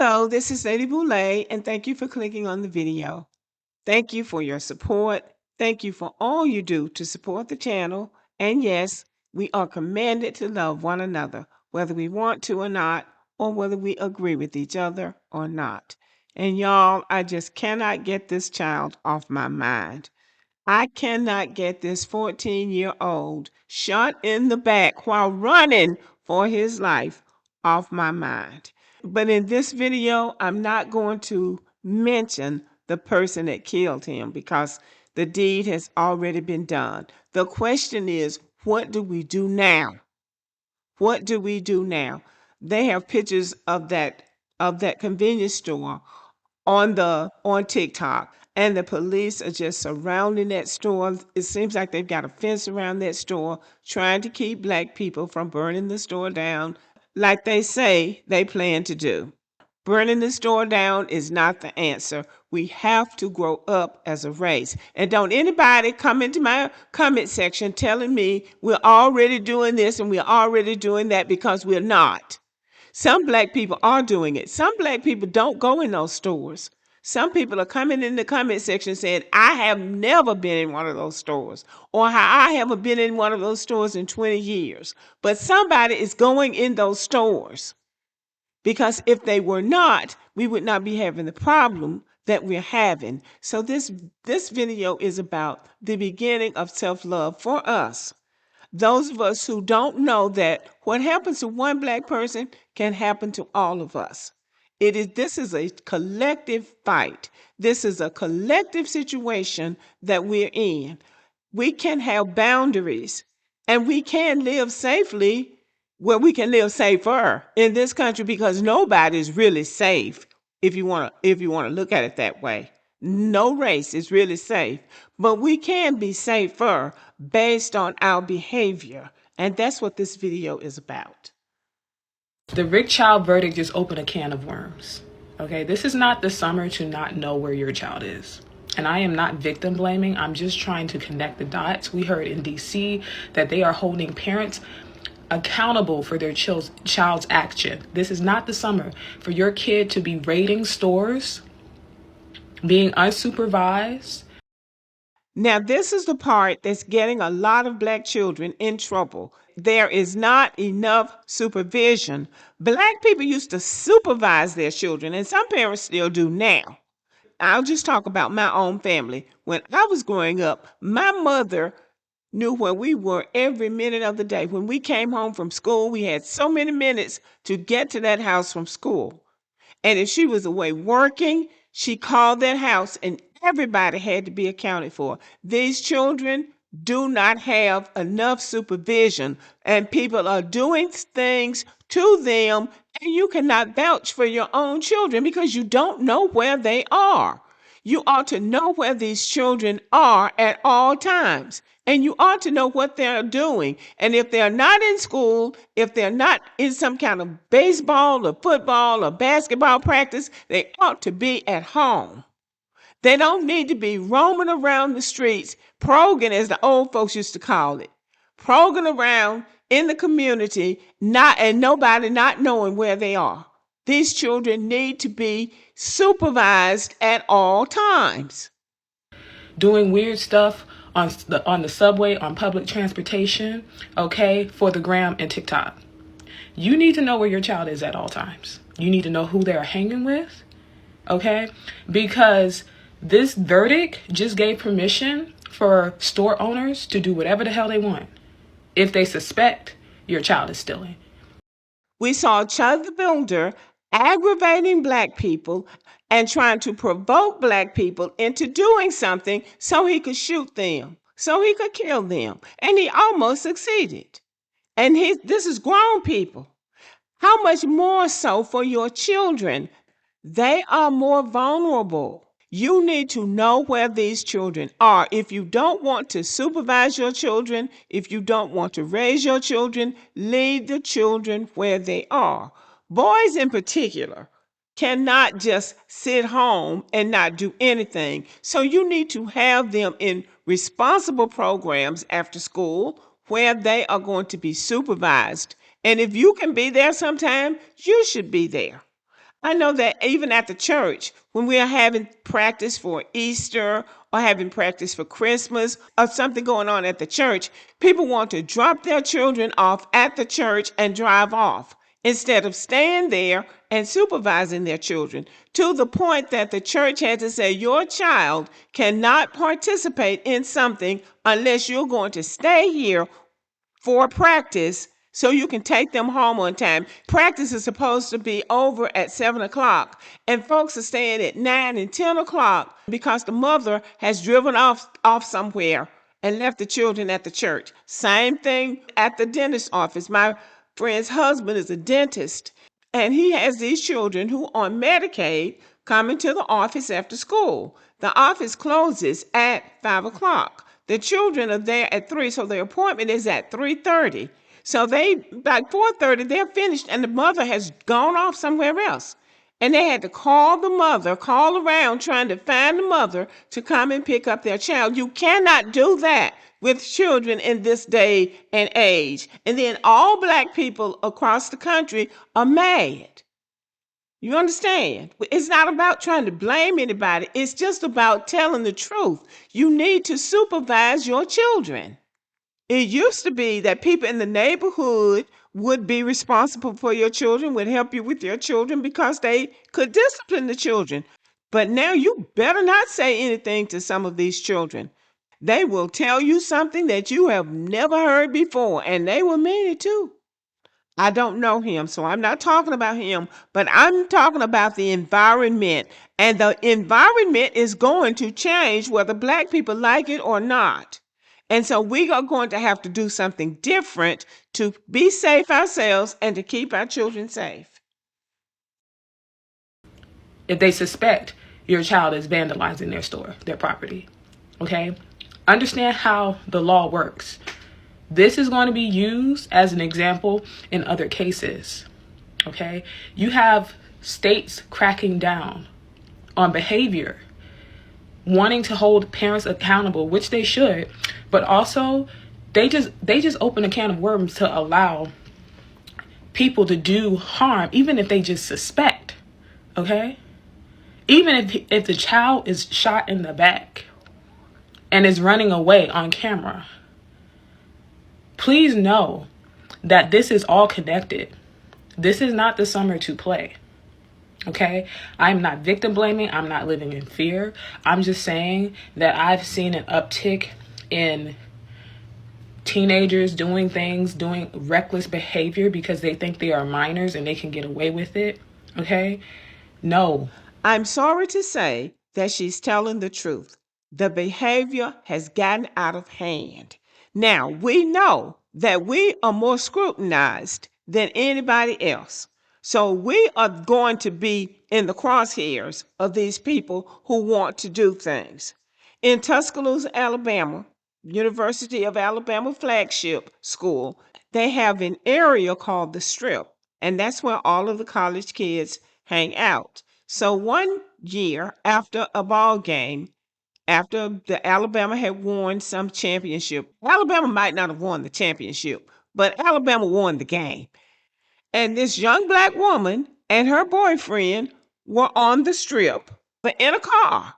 Hello, this is Lady Boulay, and thank you for clicking on the video. Thank you for your support. Thank you for all you do to support the channel. And yes, we are commanded to love one another, whether we want to or not, or whether we agree with each other or not. And y'all, I just cannot get this child off my mind. I cannot get this 14-year-old shot in the back while running for his life off my mind. But in this video, I'm not going to mention the person that killed him because the deed has already been done. The question is, what do we do now? What do we do now? They have pictures of that convenience store on TikTok, and the police are just surrounding that store. It seems like they've got a fence around that store trying to keep Black people from burning the store down like they say they plan to do. Burning the store down is not the answer. We have to grow up as a race. And don't anybody come into my comment section telling me we're already doing this and we're already doing that, because we're not. Some Black people are doing it. Some Black people don't go in those stores. Some people are coming in the comment section saying, I have never been in one of those stores, or I haven't been in one of those stores in 20 years. But somebody is going in those stores, because if they were not, we would not be having the problem that we're having. So this video is about the beginning of self-love for us. Those of us who don't know that what happens to one Black person can happen to all of us. This is a collective fight. This is a collective situation that we're in. We can have boundaries, and we can live safely where we can live safer in this country, because nobody's really safe if you want to look at it that way. No race is really safe, but we can be safer based on our behavior, and that's what this video is about. The Rick Child verdict just opened a can of worms. Okay, this is not the summer to not know where your child is. And I am not victim blaming. I'm just trying to connect the dots. We heard in DC that they are holding parents accountable for their child's action. This is not the summer for your kid to be raiding stores, being unsupervised. Now, this is the part that's getting a lot of Black children in trouble. There is not enough supervision. Black people used to supervise their children, and some parents still do now. I'll just talk about my own family. When I was growing up, my mother knew where we were every minute of the day. When we came home from school, we had so many minutes to get to that house from school. And if she was away working, she called that house, and everybody had to be accounted for. These children do not have enough supervision, and people are doing things to them, and you cannot vouch for your own children because you don't know where they are. You ought to know where these children are at all times, and you ought to know what they're doing. And if they're not in school, if they're not in some kind of baseball or football or basketball practice, they ought to be at home. They don't need to be roaming around the streets, progging, as the old folks used to call it, progging around in the community, nobody not knowing where they are. These children need to be supervised at all times. Doing weird stuff on the subway, on public transportation, okay, for the gram and TikTok. You need to know where your child is at all times. You need to know who they're hanging with, okay? Because this verdict just gave permission for store owners to do whatever the hell they want if they suspect your child is stealing. We saw Chud the Builder aggravating Black people and trying to provoke Black people into doing something so he could shoot them, so he could kill them. And he almost succeeded. And this is grown people. How much more so for your children? They are more vulnerable. You need to know where these children are. If you don't want to supervise your children, if you don't want to raise your children, leave the children where they are. Boys in particular cannot just sit home and not do anything. So you need to have them in responsible programs after school where they are going to be supervised. And if you can be there sometime, you should be there. I know that even at the church, when we are having practice for Easter or having practice for Christmas or something going on at the church, people want to drop their children off at the church and drive off instead of staying there and supervising their children, to the point that the church had to say your child cannot participate in something unless you're going to stay here for practice so you can take them home on time. Practice is supposed to be over at 7 o'clock, and folks are staying at 9 and 10 o'clock because the mother has driven off somewhere and left the children at the church. Same thing at the dentist office. My friend's husband is a dentist, and he has these children who are on Medicaid coming to the office after school. The office closes at 5 o'clock. The children are there at 3, so their appointment is at 3:30. So they by 4:30 they're finished, and the mother has gone off somewhere else. And they had to call the mother, call around trying to find the mother to come and pick up their child. You cannot do that with children in this day and age. And then all black people across the country are mad. You understand? It's not about trying to blame anybody. It's just about telling the truth. You need to supervise your children. It used to be that people in the neighborhood would be responsible for your children, would help you with your children because they could discipline the children. But now you better not say anything to some of these children. They will tell you something that you have never heard before, and they will mean it too. I don't know him, so I'm not talking about him, but I'm talking about the environment. And the environment is going to change whether black people like it or not. And so we are going to have to do something different to be safe ourselves and to keep our children safe. If they suspect your child is vandalizing their store, their property, okay? Understand how the law works. This is going to be used as an example in other cases, okay? You have states cracking down on behavior, wanting to hold parents accountable, which they should, but also they just open a can of worms to allow people to do harm, even if they just suspect, okay? Even if the child is shot in the back and is running away on camera, please know that this is all connected. This is not the summer to play. Okay? I'm not victim blaming. I'm not living in fear. I'm just saying that I've seen an uptick in teenagers doing things, doing reckless behavior because they think they are minors and they can get away with it. Okay? No. I'm sorry to say that she's telling the truth. The behavior has gotten out of hand. Now, we know that we are more scrutinized than anybody else. So we are going to be in the crosshairs of these people who want to do things. In Tuscaloosa, Alabama, University of Alabama flagship school, they have an area called the Strip, and that's where all of the college kids hang out. So one year after a ball game, after the Alabama had won some championship, Alabama might not have won the championship, but Alabama won the game. And this young black woman and her boyfriend were on the Strip in a car.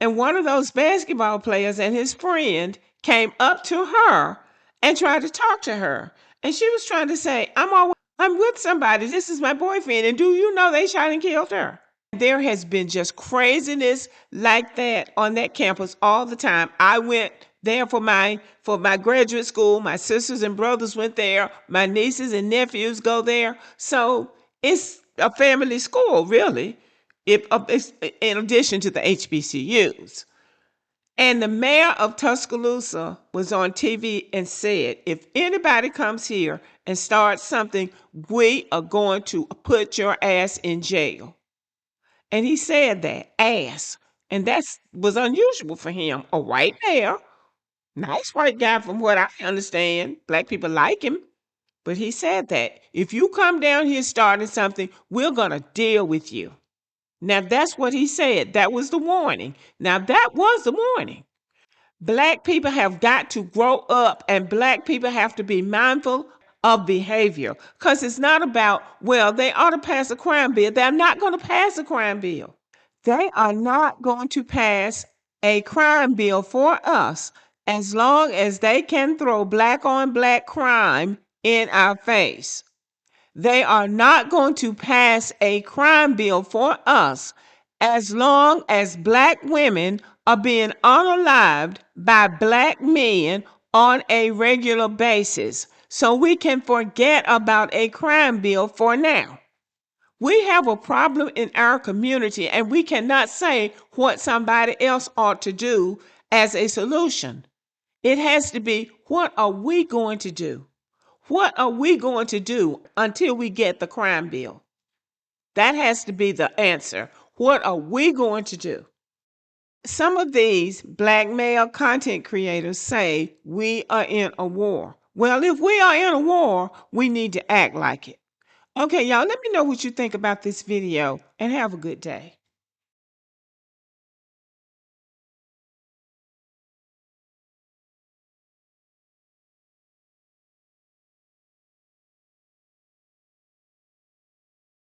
And one of those basketball players and his friend came up to her and tried to talk to her. And she was trying to say, I'm with somebody. This is my boyfriend. And do you know they shot and killed her? There has been just craziness like that on that campus all the time. I went there for my graduate school. My sisters and brothers went there. My nieces and nephews go there. So it's a family school, really, it's in addition to the HBCUs. And the mayor of Tuscaloosa was on TV and said, if anybody comes here and starts something, we are going to put your ass in jail. And he said that, ass. And that was unusual for him. A white mayor, nice white guy from what I understand. Black people like him. But he said that. If you come down here starting something, we're going to deal with you. Now, that's what he said. That was the warning. Now, that was the warning. Black people have got to grow up, and black people have to be mindful of behavior. Because it's not about, well, they ought to pass a crime bill. They're not going to pass a crime bill. They are not going to pass a crime bill for us as long as they can throw black on black crime in our face. They are not going to pass a crime bill for us as long as black women are being unalived by black men on a regular basis. So we can forget about a crime bill for now. We have a problem in our community, and we cannot say what somebody else ought to do as a solution. It has to be, what are we going to do? What are we going to do until we get the crime bill? That has to be the answer. What are we going to do? Some of these black male content creators say we are in a war. Well, if we are in a war, we need to act like it. Okay, y'all, let me know what you think about this video, and have a good day.